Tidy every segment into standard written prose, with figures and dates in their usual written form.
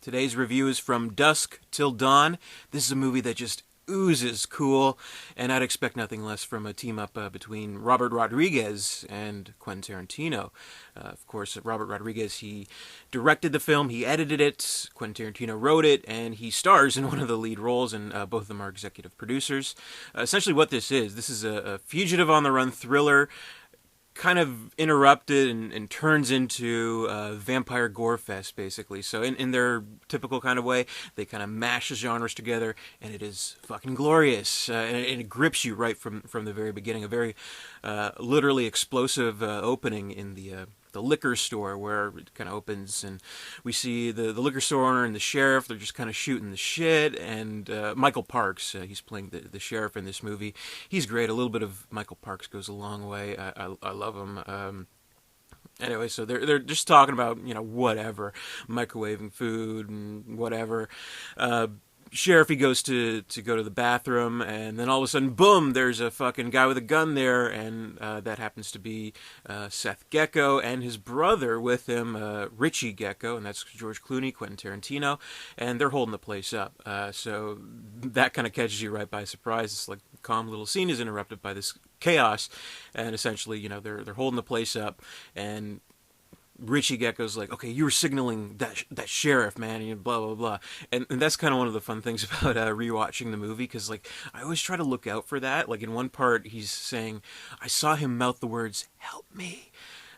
Today's review is From Dusk Till Dawn. This is a movie that just oozes cool, and I'd expect nothing less from a team-up between Robert Rodriguez and Quentin Tarantino. Of course, Robert Rodriguez, he directed the film, he edited it, Quentin Tarantino wrote it, and he stars in one of the lead roles, and both of them are executive producers. Essentially what this is a fugitive on the run thriller, kind of interrupted and turns into a vampire gore fest, basically. So in their typical kind of way, they kind of mash the genres together, and it is fucking glorious. And it grips you right from the very beginning. A very literally explosive opening in the liquor store, where it kind of opens and we see the liquor store owner and the sheriff. They're just kind of shooting the shit, and Michael Parks, he's playing the sheriff in this movie. He's great. A little bit of Michael Parks goes a long way. I love him. Anyway, so they're just talking about, whatever, microwaving food and whatever. Sheriff, he goes to go to the bathroom, and then all of a sudden, boom, there's a fucking guy with a gun there, and that happens to be Seth Gecko and his brother with him, Richie Gecko, and that's George Clooney, Quentin Tarantino, and they're holding the place up. So that kind of catches you right by surprise. It's like a calm little scene is interrupted by this chaos, and essentially, they're holding the place up, and Richie Gecko's like, okay, you were signaling that sheriff, man, and blah, blah, blah. And that's kind of one of the fun things about rewatching the movie, because, I always try to look out for that. Like, in one part, he's saying, I saw him mouth the words, help me.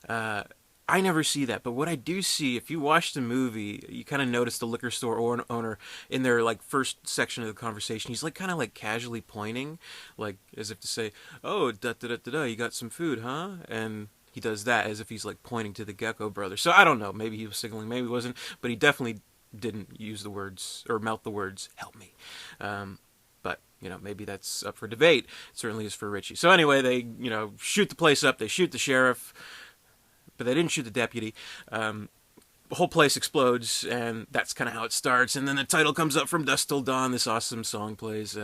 I never see that, but what I do see, if you watch the movie, you kind of notice the liquor store owner in their, first section of the conversation, he's, kind of, casually pointing, as if to say, oh, da-da-da-da-da, you got some food, huh? And he does that as if he's pointing to the Gecko brothers. So I don't know. Maybe he was signaling, maybe he wasn't. But he definitely didn't use the words or mouth the words "help me." But maybe that's up for debate. It certainly is for Richie. So anyway, they shoot the place up. They shoot the sheriff, but they didn't shoot the deputy. The whole place explodes, and that's kind of how it starts. And then the title comes up, From Dusk Till Dawn. This awesome song plays,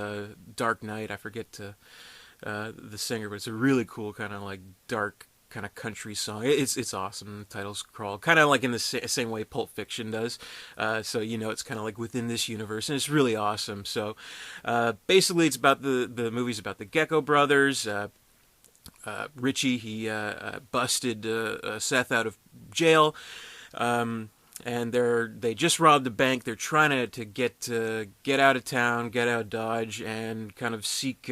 Dark Night. I forget the singer, but it's a really cool kind of dark kind of country song. It's awesome. The titles crawl kind of in the same way Pulp Fiction does. So it's kind of within this universe, and it's really awesome. So basically, it's about the movie's about the Gecko brothers. Richie, he busted Seth out of jail. And they just robbed the bank. They're trying to get out of town, get out of Dodge, and kind of seek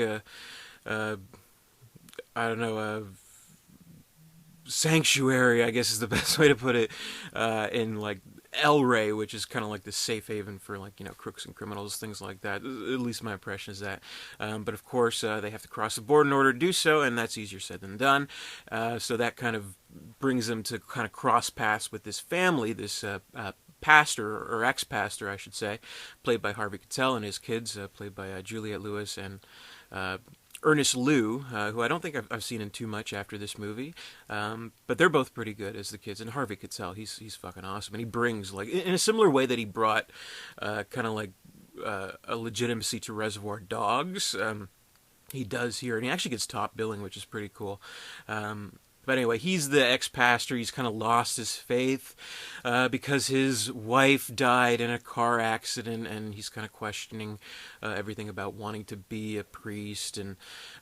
sanctuary, I guess is the best way to put it, in El Rey, which is kind of the safe haven for crooks and criminals, things like that. At least my impression is that. But of course, they have to cross the border in order to do so, and that's easier said than done. So that kind of brings them to kind of cross paths with this family, this pastor, or ex-pastor, I should say, played by Harvey Keitel, and his kids, played by Juliette Lewis and Ernest Liu, who I don't think I've seen in too much after this movie, but they're both pretty good as the kids. And Harvey Keitel, he's fucking awesome, and he brings in a similar way that he brought kind of a legitimacy to Reservoir Dogs. He does here, and he actually gets top billing, which is pretty cool. But anyway, he's the ex-pastor. He's kind of lost his faith because his wife died in a car accident, and he's kind of questioning everything about wanting to be a priest, and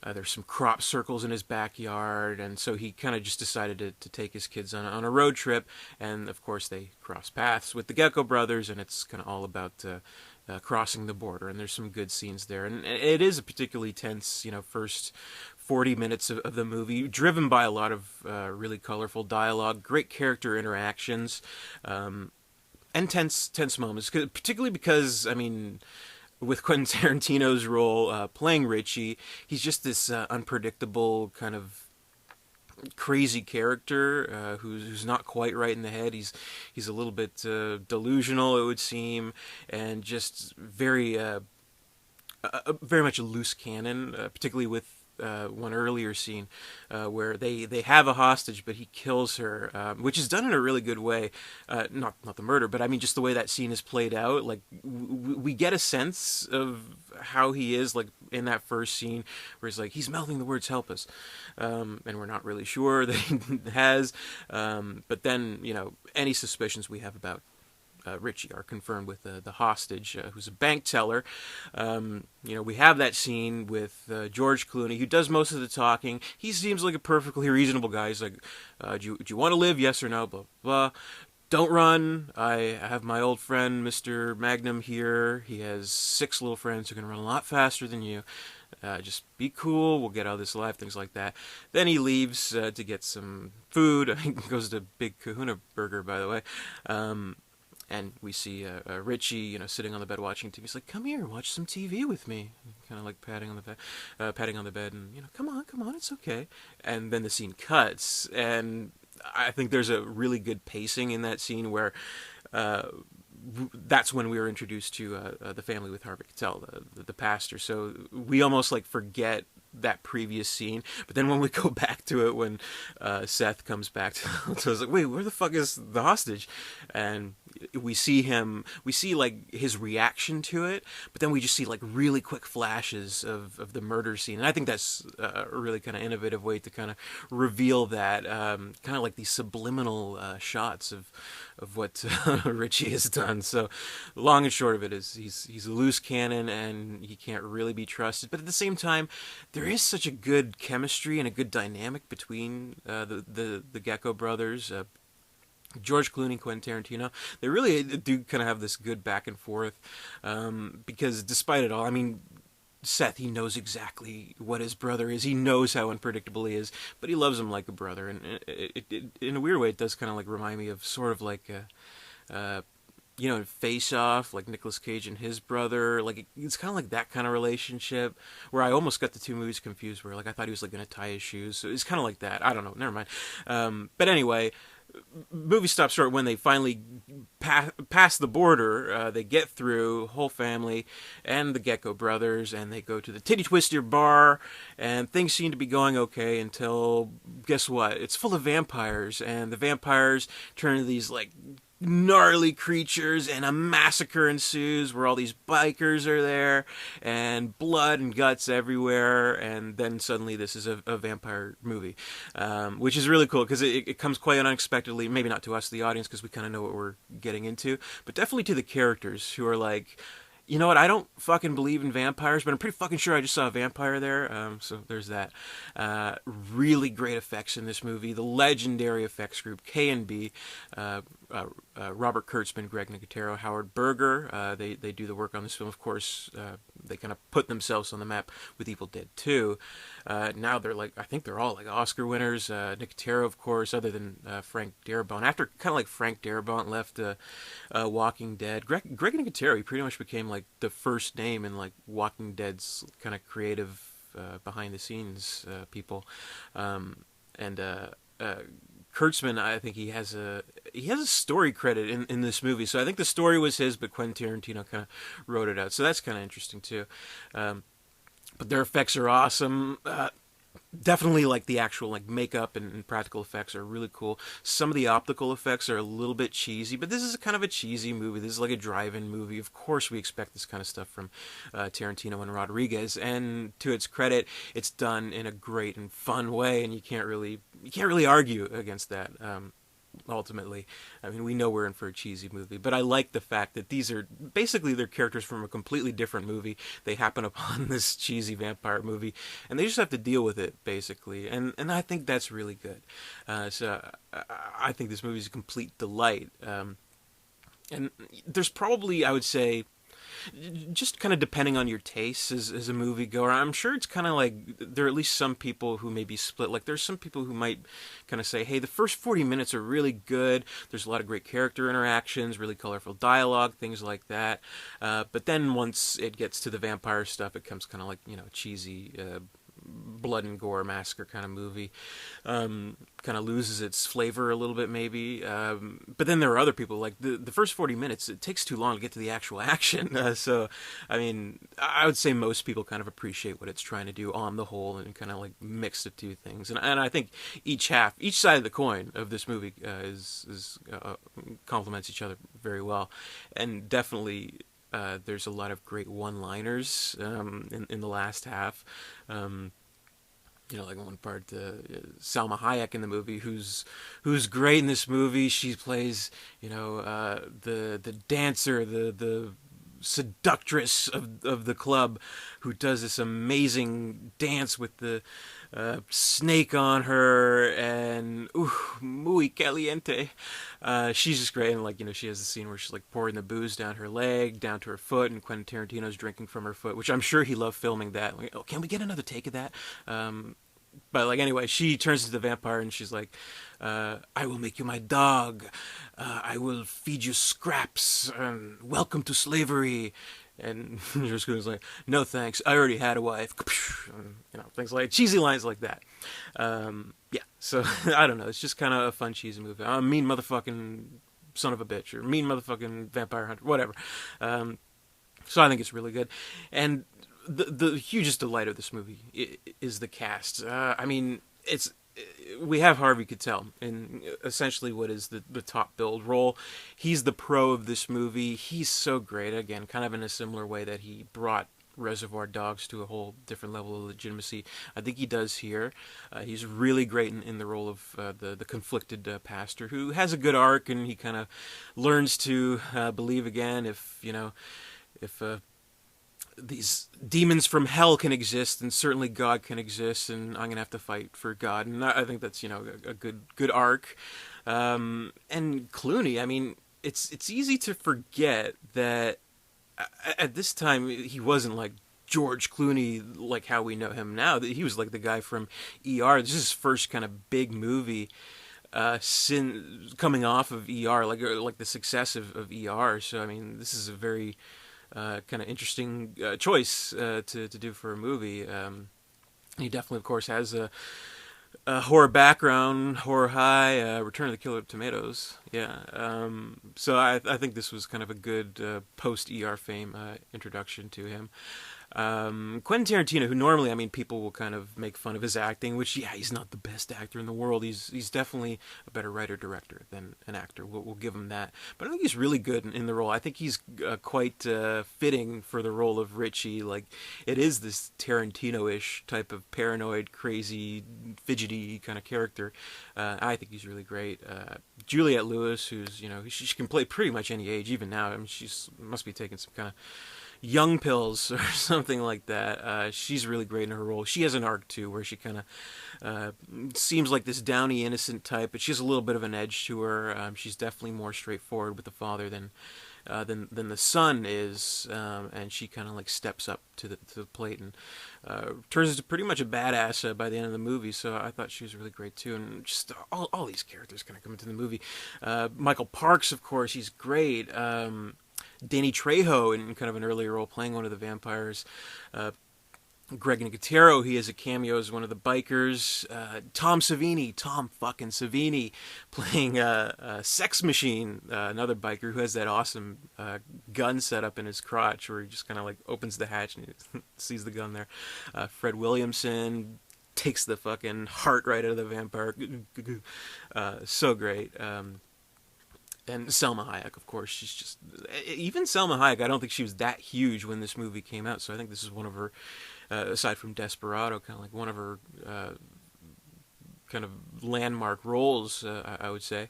there's some crop circles in his backyard, and so he kind of just decided to take his kids on a road trip, and of course they cross paths with the Gecko brothers, and it's kind of all about crossing the border, and there's some good scenes there, and it is a particularly tense, first 40 minutes of the movie, driven by a lot of really colorful dialogue, great character interactions, and tense moments, particularly because, with Quentin Tarantino's role playing Richie, he's just this unpredictable kind of crazy character who's not quite right in the head. He's a little bit delusional, it would seem, and just very much a loose cannon, particularly with one earlier scene where they have a hostage, but he kills her, which is done in a really good way. Not the murder, but just the way that scene is played out. We get a sense of how he is, in that first scene, where he's mouthing the words "help us," and we're not really sure that he has. But then any suspicions we have about Richie are confirmed with the hostage, who's a bank teller. We have that scene with George Clooney, who does most of the talking. He seems like a perfectly reasonable guy. He's like, do you want to live? Yes or no? Blah, blah. Don't run. I have my old friend, Mr. Magnum, here. He has 6 little friends who can run a lot faster than you. Just be cool. We'll get out of this alive, things like that. Then he leaves to get some food. He goes to Big Kahuna Burger, by the way. And we see Richie, sitting on the bed watching TV. He's like, "Come here, watch some TV with me." Kind of like patting on the bed, and come on, it's okay. And then the scene cuts, and I think there's a really good pacing in that scene where that's when we were introduced to the family with Harvey Keitel, the pastor. So we almost like forget that previous scene, but then when we go back to it, when Seth comes back to so I was like, wait, where the fuck is the hostage? And we see like his reaction to it, but then we just see like really quick flashes of the murder scene, and I think that's a really kind of innovative way to kind of reveal that, kind of like these subliminal shots of what Richie has done. So long and short of it is he's a loose cannon and he can't really be trusted, but at the same time there is such a good chemistry and a good dynamic between the Gecko brothers, George Clooney, Quentin Tarantino. They really do kind of have this good back and forth, because despite it all, I mean, Seth, he knows exactly what his brother is. He knows how unpredictable he is, but he loves him like a brother. And in a weird way, it does kind of like remind me of sort of like in Face Off, like Nicolas Cage and his brother. Like it's kind of like that kind of relationship where I almost got the two movies confused. Where like I thought he was like going to tie his shoes. So it's kind of like that. I don't know. Never mind. But anyway, movie stops short when they finally pass the border. They get through, whole family and the Gecko brothers, and they go to the Titty Twister bar, and things seem to be going okay until, guess what? It's full of vampires, and the vampires turn into these like gnarly creatures, and a massacre ensues where all these bikers are there and blood and guts everywhere. And then suddenly this is a vampire movie, which is really cool because it comes quite unexpectedly, maybe not to us, the audience, because we kind of know what we're getting into, but definitely to the characters who are like, you know what, I don't fucking believe in vampires, but I'm pretty fucking sure I just saw a vampire there. So there's that. Really great effects in this movie. The legendary effects group, K&B, Robert Kurtzman, Greg Nicotero, Howard Berger. They do the work on this film. Of course, they kind of put themselves on the map with Evil Dead 2. Now they're like, I think they're all like Oscar winners. Nicotero, of course, other than Frank Darabont. After kind of like Frank Darabont left Walking Dead, Greg Nicotero, he pretty much became like the first name in like Walking Dead's kind of creative behind the scenes people. And Kurtzman, I think he has a story credit in this movie. So I think the story was his, but Quentin Tarantino kind of wrote it out. So that's kind of interesting too. But their effects are awesome. Definitely like the actual like makeup and practical effects are really cool. Some of the optical effects are a little bit cheesy, but this is kind of a cheesy movie. This is like a drive-in movie. Of course we expect this kind of stuff from Tarantino and Rodriguez, and to its credit, it's done in a great and fun way, and you can't really argue against that. Ultimately, I mean, we know we're in for a cheesy movie, but I like the fact that these are basically their characters from a completely different movie. They happen upon this cheesy vampire movie, and they just have to deal with it, basically. And I think that's really good. So I think this movie is a complete delight. And there's probably, I would say, just kind of depending on your tastes as a moviegoer, I'm sure it's kind of like there are at least some people who may be split. Like there's some people who might kind of say, hey, the first 40 minutes are really good. There's a lot of great character interactions, really colorful dialogue, things like that. But then once it gets to the vampire stuff, it comes kind of like, cheesy blood and gore massacre kind of movie. Kind of loses its flavor a little bit maybe. But then there are other people, like the first 40 minutes, it takes too long to get to the actual action. So, I mean, I would say most people kind of appreciate what it's trying to do on the whole and kind of like mix the two things. And I think each side of the coin of this movie complements each other very well. And definitely there's a lot of great one-liners in the last half. Like one part, Salma Hayek in the movie, who's great in this movie. She plays, the dancer, the seductress of the club, who does this amazing dance with the snake on her, and muy caliente. She's just great, and she has the scene where she's like pouring the booze down her leg, down to her foot, and Quentin Tarantino's drinking from her foot, which I'm sure he loved filming that. Like, oh, can we get another take of that? But anyway, she turns into the vampire and she's like, "I will make you my dog. I will feed you scraps. Welcome to slavery." And was like, "No thanks. I already had a wife." Things like cheesy lines like that. Yeah. So I don't know. It's just kind of a fun cheesy movie. I'm a mean motherfucking son of a bitch, or mean motherfucking vampire hunter, whatever. So I think it's really good, and the hugest delight of this movie is the cast. I mean, we have Harvey Keitel in essentially what is the top billed role. He's the pro of this movie. He's so great. Again, kind of in a similar way that he brought Reservoir Dogs to a whole different level of legitimacy. I think he does here. He's really great in the role of the conflicted pastor who has a good arc, and he kind of learns to believe again if these demons from hell can exist, and certainly God can exist, and I'm gonna have to fight for God. And I think that's a good arc. And Clooney, I mean, it's easy to forget that at this time he wasn't like George Clooney, like how we know him now. He was like the guy from ER. This is his first kind of big movie coming off of ER, like the success of ER. So I mean, this is a very kind of interesting choice to do for a movie. He definitely, of course, has a horror background, horror high, Return of the Killer Tomatoes. Yeah. So I think this was kind of a good post ER fame introduction to him. Quentin Tarantino, who normally, I mean, people will kind of make fun of his acting, which, yeah, he's not the best actor in the world. He's definitely a better writer-director than an actor. We'll give him that. But I think he's really good in the role. I think he's quite fitting for the role of Richie. Like, it is this Tarantino-ish type of paranoid, crazy, fidgety kind of character. I think he's really great. Juliette Lewis, who's, she can play pretty much any age, even now. I mean, must be taking some kind of young pills or something like that. She's really great in her role. She has an arc too, where she kind of seems like this downy, innocent type, but she has a little bit of an edge to her. She's definitely more straightforward with the father than the son is, and she kind of like steps up to the plate and turns into pretty much a badass by the end of the movie. So I thought she was really great too, and just all these characters kind of come into the movie. Michael Parks, of course, he's great. Danny Trejo in kind of an earlier role playing one of the vampires. Greg Nicotero, he has a cameo as one of the bikers. Tom fucking Savini, playing Sex Machine, another biker who has that awesome gun set up in his crotch where he just kind of like opens the hatch and he sees the gun there. Fred Williamson takes the fucking heart right out of the vampire. So great. And Selma Hayek, of course, she's just... Even Selma Hayek, I don't think she was that huge when this movie came out, so I think this is one of her, aside from Desperado, kind of like one of her kind of landmark roles, I would say.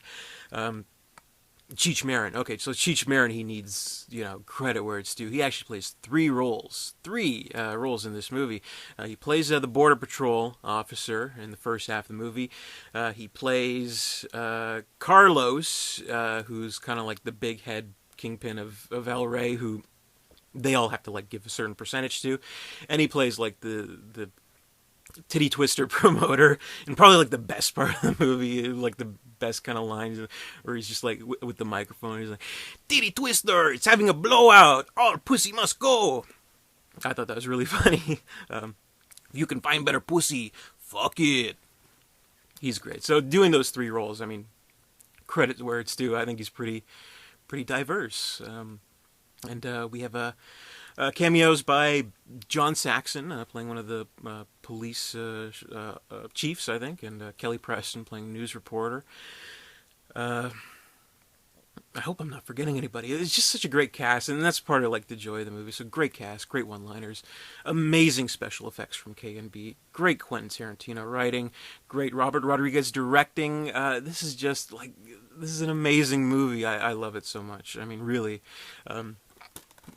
Cheech Marin. Okay, so Cheech Marin, he needs, credit where it's due. He actually plays three roles in this movie. He plays the Border Patrol officer in the first half of the movie. He plays Carlos, who's kind of like the big head kingpin of El Rey, who they all have to like give a certain percentage to. And he plays like the titty twister promoter, and probably like the best part of the movie, like the best kind of lines where he's just like with the microphone, he's like, "Titty twister, it's having a blowout, all pussy must go." I thought that was really funny. You can find better pussy, fuck it. He's great. So doing those three roles, I mean, credit where it's due. I think he's pretty diverse. And we have cameos by John Saxon playing one of the police chiefs, I think, and Kelly Preston playing news reporter. I hope I'm not forgetting anybody. It's just such a great cast, and that's part of like the joy of the movie. So great cast, great one-liners, amazing special effects from K&B, great Quentin Tarantino writing, great Robert Rodriguez directing. This is an amazing movie. I love it so much. I mean, really,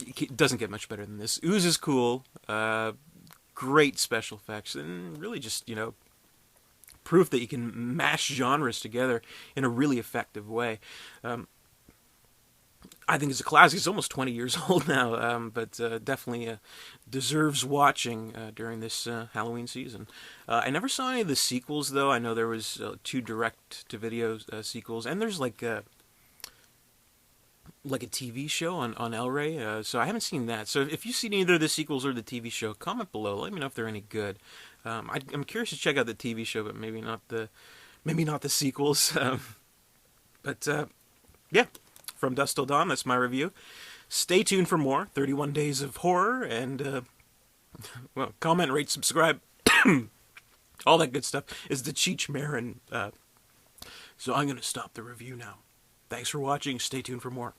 it doesn't get much better than this. Ooze is cool, great special effects, and really just proof that you can mash genres together in a really effective way. I think it's a classic. It's almost 20 years old now, but definitely deserves watching during this Halloween season. I never saw any of the sequels, though. I know there was 2 direct-to-video sequels, and there's like a TV show on El Rey, so I haven't seen that. So if you've seen either the sequels or the TV show, comment below. Let me know if they're any good. I'm curious to check out the TV show, but maybe not the sequels. But yeah. From Dusk Till Dawn, that's my review. Stay tuned for more 31 Days of Horror, and, well, comment, rate, subscribe, all that good stuff is the Cheech Marin. So I'm going to stop the review now. Thanks for watching. Stay tuned for more.